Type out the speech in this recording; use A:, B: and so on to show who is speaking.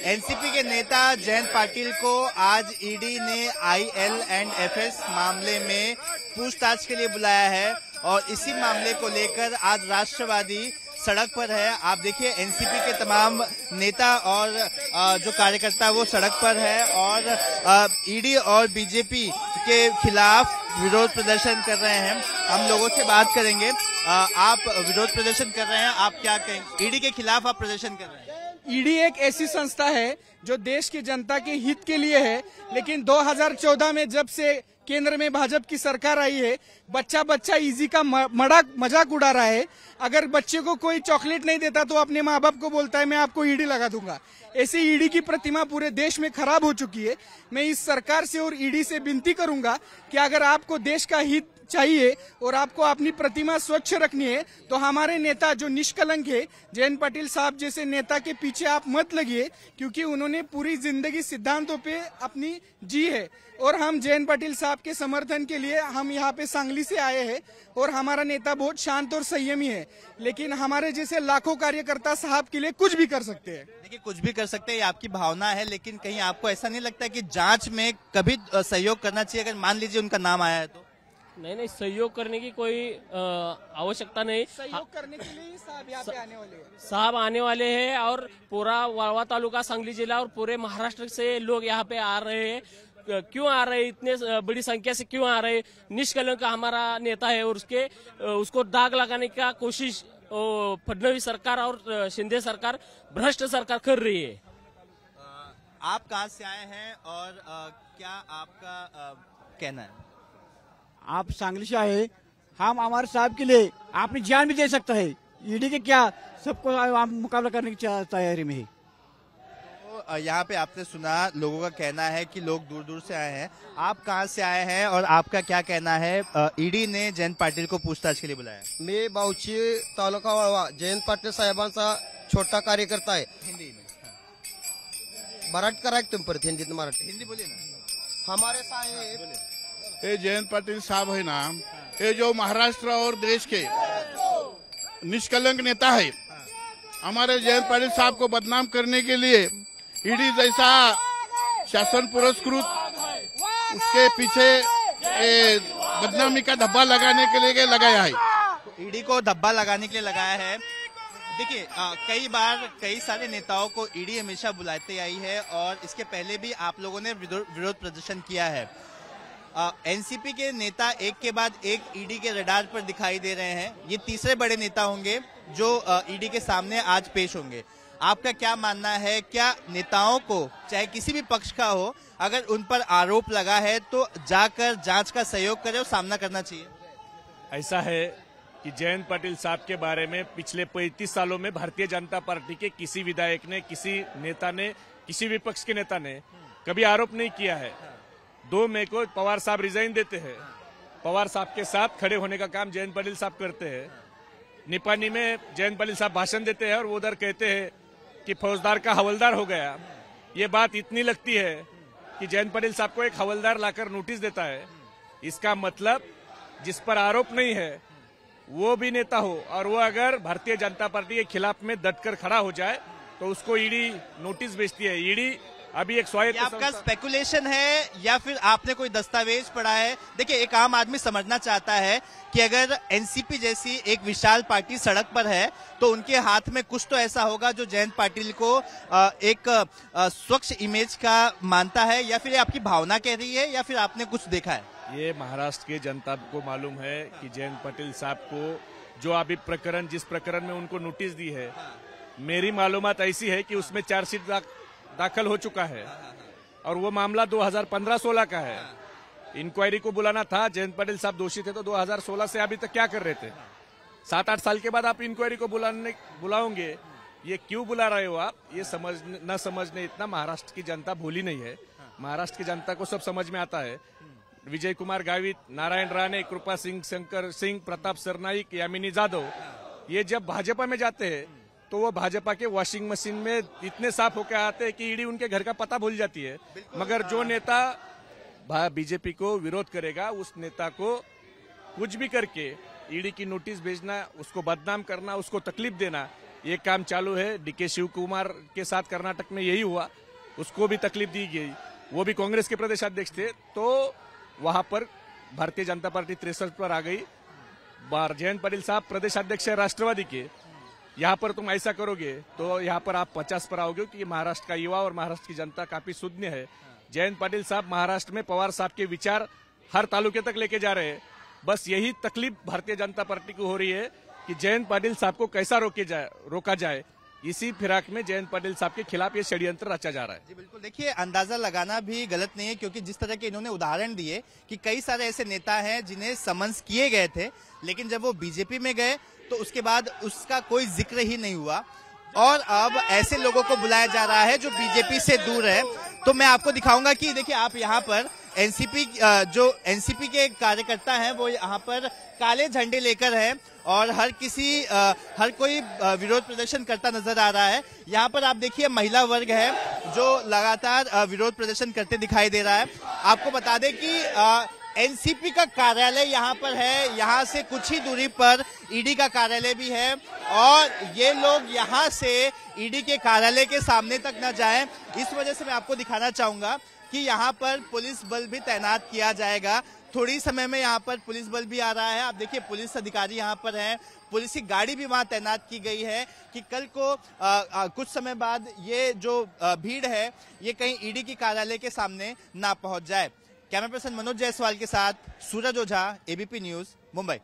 A: NCP के नेता जयंत पाटिल को आज ईडी ने IL&FS मामले में पूछताछ के लिए बुलाया है और इसी मामले को लेकर आज राष्ट्रवादी सड़क पर है। आप देखिए एनसीपी के तमाम नेता और जो कार्यकर्ता वो सड़क पर है और ईडी और बीजेपी के खिलाफ विरोध प्रदर्शन कर रहे हैं। हम लोगों से बात करेंगे। आप विरोध प्रदर्शन कर रहे हैं, आप क्या कहेंगे? ईडी के खिलाफ आप प्रदर्शन कर रहे हैं।
B: ईडी एक ऐसी संस्था है जो देश की जनता के हित के लिए है, लेकिन 2014 में जब से केंद्र में भाजपा की सरकार आई है, बच्चा ईजी का मजाक उड़ा रहा है। अगर बच्चे को कोई चॉकलेट नहीं देता तो अपने माँ बाप को बोलता है मैं आपको ईडी लगा दूंगा। ऐसे ईडी की प्रतिमा पूरे देश में खराब हो चुकी है। मैं इस सरकार से और ईडी से विनती करूंगा कि अगर आपको देश का हित चाहिए और आपको अपनी प्रतिमा स्वच्छ रखनी है तो हमारे नेता जो निष्कलंक है जयंत पाटिल साहब जैसे नेता के पीछे आप मत लगिए, क्योंकि उन्होंने पूरी जिंदगी सिद्धांतों पे अपनी जी है। और हम जयंत पाटिल साहब के समर्थन के लिए हम यहाँ पे सांगली से आए हैं और हमारा नेता बहुत शांत और संयमी है, लेकिन हमारे जैसे लाखों कार्यकर्ता साहब के लिए कुछ भी कर सकते हैं।
A: देखिए कुछ भी कर सकते हैं, ये आपकी भावना है, लेकिन कहीं आपको ऐसा नहीं लगता कि जांच में कभी सहयोग करना चाहिए? अगर मान लीजिए उनका नाम आया है तो
C: नहीं, सहयोग करने की कोई आवश्यकता नहीं।
B: सहयोग करने के लिए साहब यहाँ पे आने वाले हैं।
C: साहब आने वाले हैं और पूरा वाळवा तालुका, सांगली जिला और पूरे महाराष्ट्र से लोग यहाँ पे आ रहे हैं। क्यों आ रहे हैं? इतने बड़ी संख्या से क्यों आ रहे हैं? निष्कलंक हमारा नेता है और उसको दाग लगाने का कोशिश फडणवीस सरकार और शिंदे सरकार, भ्रष्ट सरकार कर रही है।
A: आप कहाँ से आए हैं और क्या आपका कहना है?
D: आप सांगली से आए, हम हमारे साहब के लिए अपनी जान भी दे सकता है। ईडी के क्या सबको मुकाबला करने की तैयारी में है।
A: तो यहाँ पे आपने सुना लोगों का कहना है कि लोग दूर दूर से आए हैं। आप कहाँ से आए हैं और आपका क्या कहना है? ईडी ने जयंत पाटिल को पूछताछ के लिए बुलाया।
E: मी बावची तालुका वाळवा जयंत पाटील साहेबांचा छोटा कार्यकर्ता आहे।
A: हिंदी में
E: मराठी करा तुम परत हिंदीत मराठी
A: हिंदी बोलिए ना।
E: हमारे साहेब
F: ये जयंत पाटिल साहब है ना, ये जो महाराष्ट्र और देश के निष्कलंक नेता है, हमारे जयंत पाटिल साहब को बदनाम करने के लिए ईडी जैसा शासन पुरस्कृत उसके पीछे बदनामी का धब्बा लगाने के लिए लगाया है।
A: तो ईडी को धब्बा लगाने के लिए लगाया है। देखिए कई बार कई सारे नेताओं को ईडी हमेशा बुलाते आई है और इसके पहले भी आप लोगों ने विरोध प्रदर्शन किया है। एनसीपी के नेता एक के बाद एक ईडी के रडार पर दिखाई दे रहे हैं। ये तीसरे बड़े नेता होंगे जो ईडी के सामने आज पेश होंगे। आपका क्या मानना है? क्या नेताओं को चाहे किसी भी पक्ष का हो, अगर उन पर आरोप लगा है तो जाकर जांच का सहयोग करे और सामना करना चाहिए?
G: ऐसा है कि जयंत पाटिल साहब के बारे में पिछले 35 सालों में भारतीय जनता पार्टी के किसी विधायक ने, किसी नेता ने, किसी विपक्ष के नेता ने कभी आरोप नहीं किया है। 2 मई को पवार साहब रिजाइन देते हैं। पवार साहब के साथ खड़े होने का काम जयंत पाटिल साहब करते हैं। निपानी में जयंत पाटिल साहब भाषण देते हैं और वो उधर कहते हैं कि फौजदार का हवलदार हो गया। ये बात इतनी लगती है कि जयंत पाटिल साहब को एक हवलदार लाकर नोटिस देता है। इसका मतलब जिस पर आरोप नहीं है वो भी नेता हो और वो अगर भारतीय जनता पार्टी के खिलाफ में डटकर खड़ा हो जाए तो उसको ईडी नोटिस भेजती है। ईडी अभी एक स्वायत्त
A: आपका स्पेकुलेशन है या फिर आपने कोई दस्तावेज पढ़ा है? देखिए एक आम आदमी समझना चाहता है कि अगर एनसीपी जैसी एक विशाल पार्टी सड़क पर है तो उनके हाथ में कुछ तो ऐसा होगा जो जयंत पाटिल को एक स्वच्छ इमेज का मानता है, या फिर आपकी भावना कह रही है या फिर आपने कुछ देखा है?
G: ये महाराष्ट्र की जनता को मालूम है कि जयंत पाटिल साहब को जो अभी प्रकरण, जिस प्रकरण में उनको नोटिस दी है, मेरी मालूमात ऐसी है कि उसमें चार्जशीट दाखिल हो चुका है और वो मामला 2015-16 का है। इंक्वायरी को बुलाना था, जयंत पाटिल साहब दोषी थे तो 2016 से अभी तक क्या कर रहे थे? 7-8 साल के बाद आप इंक्वायरी को बुलाओगे, ये क्यों बुला रहे हो आप? ये न समझने इतना महाराष्ट्र की जनता भूली नहीं है। महाराष्ट्र की जनता को सब समझ में आता है। विजय कुमार गावित, नारायण राणे, कृपा सिंह, शंकर सिंह, प्रताप सरनाईक, यामिनी जाधव, ये जब भाजपा में जाते हैं तो वो भाजपा के वॉशिंग मशीन में इतने साफ होकर आते हैं कि ईडी उनके घर का पता भूल जाती है। मगर जो नेता बीजेपी को विरोध करेगा उस नेता को कुछ भी करके ईडी की नोटिस भेजना, उसको बदनाम करना, उसको तकलीफ देना, ये काम चालू है। डीके शिव कुमार के साथ कर्नाटक में यही हुआ, उसको भी तकलीफ दी गई, वो भी कांग्रेस के प्रदेश अध्यक्ष थे, तो वहां पर भारतीय जनता पार्टी 63 पर आ गई। जयंत पाटिल साहब प्रदेश अध्यक्ष है राष्ट्रवादी के, यहाँ पर तुम ऐसा करोगे तो यहाँ पर आप 50 पर आओगे, क्योंकि महाराष्ट्र का युवा और महाराष्ट्र की जनता काफी सुज्ञ है। जयंत पाटिल साहब महाराष्ट्र में पवार साहब के विचार हर तालुके तक लेके जा रहे हैं। बस यही तकलीफ भारतीय जनता पार्टी को हो रही है कि जयंत पाटिल साहब को कैसा रोका जाए। इसी फिराक में जयंत पाटिल साहब के खिलाफ ये षड्यंत्र रचा जा रहा है।
A: जी बिल्कुल, देखिए अंदाजा लगाना भी गलत नहीं है, क्योंकि जिस तरह के इन्होंने उदाहरण दिए कि कई सारे ऐसे नेता हैं जिन्हें समन्स किए गए थे, लेकिन जब वो बीजेपी में गए तो उसके बाद उसका कोई जिक्र ही नहीं हुआ, और अब ऐसे लोगों को बुलाया जा रहा है जो बीजेपी से दूर है। तो मैं आपको दिखाऊंगा कि देखिए आप यहाँ पर एनसीपी के कार्यकर्ता हैं वो यहाँ पर काले झंडे लेकर हैं, और हर कोई विरोध प्रदर्शन करता नजर आ रहा है। यहाँ पर आप देखिए महिला वर्ग है जो लगातार विरोध प्रदर्शन करते दिखाई दे रहा है। आपको बता दें कि एनसीपी का कार्यालय यहाँ पर है, यहाँ से कुछ ही दूरी पर ईडी का कार्यालय भी है, और ये लोग यहाँ से ईडी के कार्यालय के सामने तक न जाएं, इस वजह से मैं आपको दिखाना चाहूंगा कि यहाँ पर पुलिस बल भी तैनात किया जाएगा। थोड़ी समय में यहाँ पर पुलिस बल भी आ रहा है। आप देखिए पुलिस अधिकारी यहाँ पर हैं, पुलिस की गाड़ी भी वहाँ तैनात की गई है कि कल को कुछ समय बाद ये जो भीड़ है ये कहीं ईडी के कार्यालय के सामने ना पहुंच जाए। कैमरा पर्सन मनोज जायसवाल के साथ सूरज ओझा, एबीपी न्यूज, मुंबई।